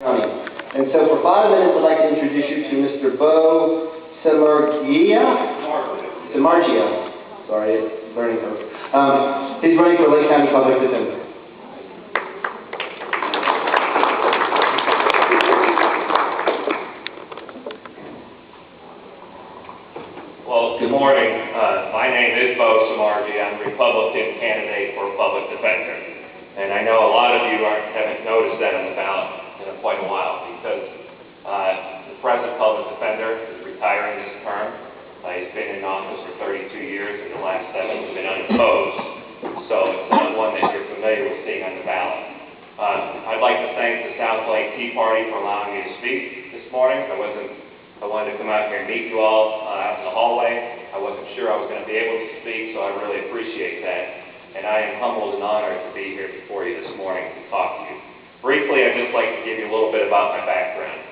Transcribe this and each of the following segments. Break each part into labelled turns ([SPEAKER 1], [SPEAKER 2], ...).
[SPEAKER 1] And so for 5 minutes, I'd like to introduce you to Mr. Bo Samargya. Sorry, learning curve. He's running for Lake County Public Defender.
[SPEAKER 2] Well, good morning. My name is Bo Samargya. I'm a Republican candidate for Public Defender. And I know a lot of you haven't noticed that on the ballot in quite a while because the present Public Defender is retiring this term. He's been in office for 32 years, and the last 7 have been unopposed. So it's not one that you're familiar with seeing on the ballot. I'd like to thank the South Lake Tea Party for allowing me to speak this morning. I wanted to come out here and meet you all out in the hallway. I wasn't sure I was going to be able to speak, so I really appreciate that. And I am humbled and honored to be here before you this morning to talk to you. Briefly, I'd just like to give you a little bit about my background.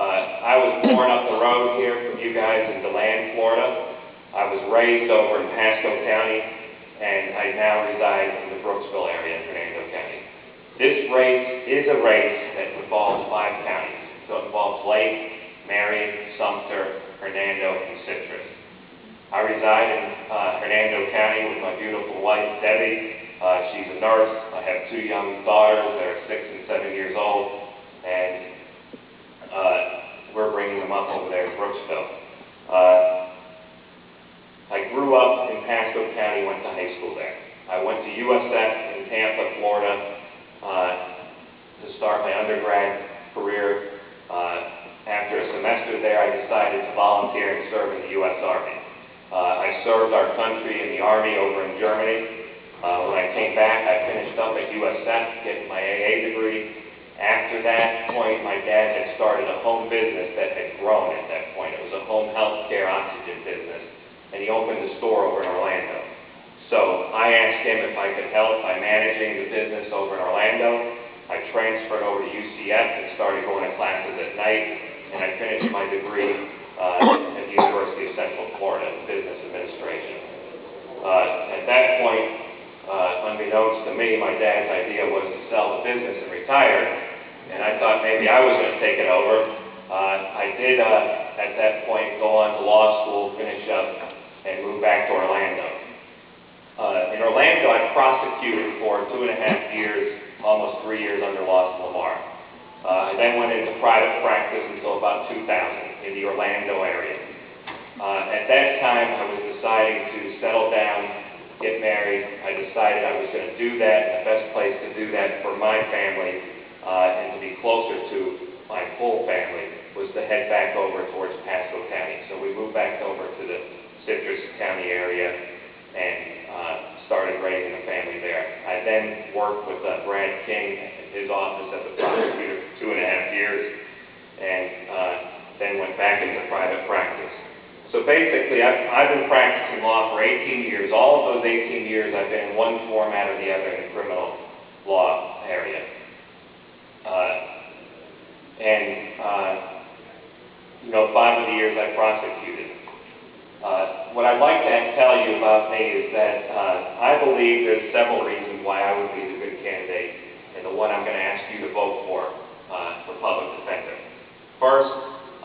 [SPEAKER 2] I was born up the road here from you guys in DeLand, Florida. I was raised over in Pasco County, and I now reside in the Brooksville area in Hernando County. This race is a race that involves 5 counties. So it involves Lake, Marion, Sumter, Hernando, and Citrus. I reside in Hernando County with my beautiful wife, Debbie. She's a nurse. I have 2 young daughters that are 6 and 7 years old, and we're bringing them up over there in Brooksville. I grew up in Pasco County, went to high school there. I went to USF in Tampa, Florida to start my undergrad career. After a semester there, I decided to volunteer and serve in the U.S. Army. I served our country in the Army over in Germany. When I came back, I finished up at USF, getting my AA degree. After that point, my dad had started a home business that had grown at that point. It was a home health care oxygen business, and he opened a store over in Orlando. So I asked him if I could help by managing the business over in Orlando. I transferred over to UCF and started going to classes at night, and I finished my degree at the University of Central Florida in business administration. At that point, unbeknownst to me, my dad's idea was to sell the business and retire, and I thought maybe I was going to take it over. I did, at that point, go on to law school, finish up, and move back to Orlando. In Orlando, I prosecuted for 2.5 years, almost 3 years under Loss Lamar. I then went into private practice until about 2000 in the Orlando area. At that time, I was deciding to settle down, get married. I decided I was going to do that, and the best place to do that for my family and to be closer to my full family was to head back over towards Pasco County. So we moved back over to the Citrus County area and started raising a family there. I then worked with Brad King in his office as a prosecutor for 2.5 years, and then went back into private practice. So basically, I've been practicing law for 18 years. All of those 18 years, I've been in one format or the other in the criminal law area. You know, 5 of the years I prosecuted. What I'd like to tell you about me is that I believe there's several reasons why I would be the good candidate and the one I'm going to ask you to vote for Public Defender. First,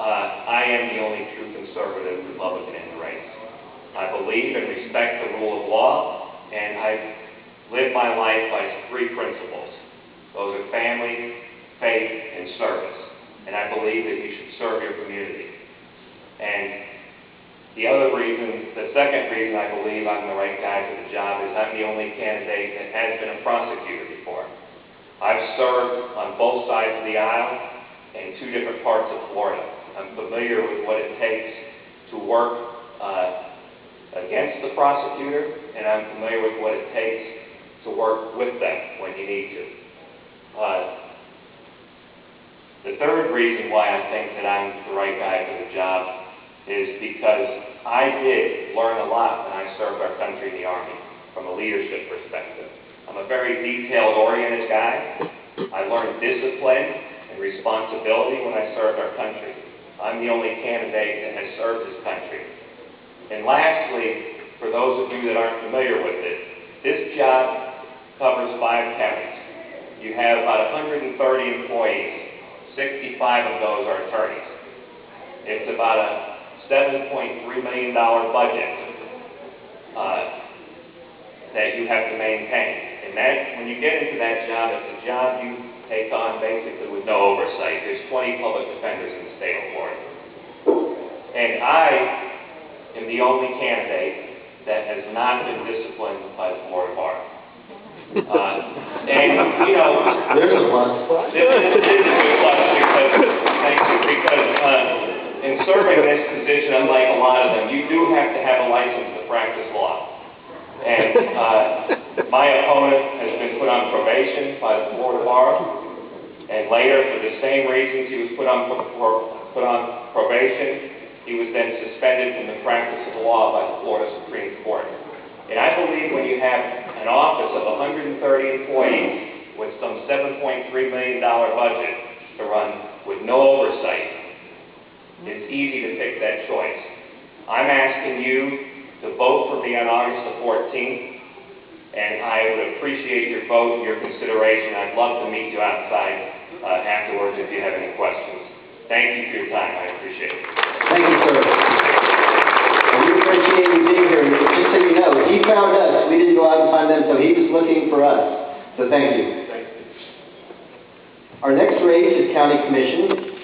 [SPEAKER 2] I am the only true conservative Republican in the race. I believe and respect the rule of law, and I live my life by 3 principles. Those are family, faith, and service. And I believe that you should serve your community. And the second reason I believe I'm the right guy for the job is I'm the only candidate that has been a prosecutor before. I've served on both sides of the aisle in 2 different parts of Florida. I'm familiar with what it takes to work against the prosecutor, and I'm familiar with what it takes to work with them when you need to. The third reason why I think that I'm the right guy for the job is because I did learn a lot when I served our country in the Army from a leadership perspective. I'm a very detail-oriented guy. I learned discipline and responsibility when I served our country. I'm the only candidate that has served this country. And lastly, for those of you that aren't familiar with it, this job covers 5 counties. You have about 130 employees 65 of those are attorneys. It's about a $7.3 million budget that you have to maintain. And that, when you get into that job, it's a job you take on basically with no oversight. There's 20 public defenders in the state of Florida. And I am the only candidate that has not been disciplined by the Florida Bar. And, you know,
[SPEAKER 1] There's a plus.
[SPEAKER 2] this is a good plus because, thank you, because in serving this position, unlike a lot of them, you do have to have a license to practice law. And my opponent has been put on probation by the Florida Bar, and later, for the same reasons he was put on probation, he was then suspended from the practice of the law by the Florida Supreme Court. And I believe when you have an office of 130 employees with some $7.3 million budget to run with no oversight, it's easy to pick that choice. I'm asking you to vote for me on August the 14th, and I would appreciate your vote and your consideration. I'd love to meet you outside afterwards if you have any questions. Thank you for your time. I appreciate it.
[SPEAKER 1] Thank you, sir. And we appreciate you being here. Just so you know, he found us. We didn't go out and find them, so he was looking for us. So thank you.
[SPEAKER 2] Thank you.
[SPEAKER 1] Our next race is County Commission.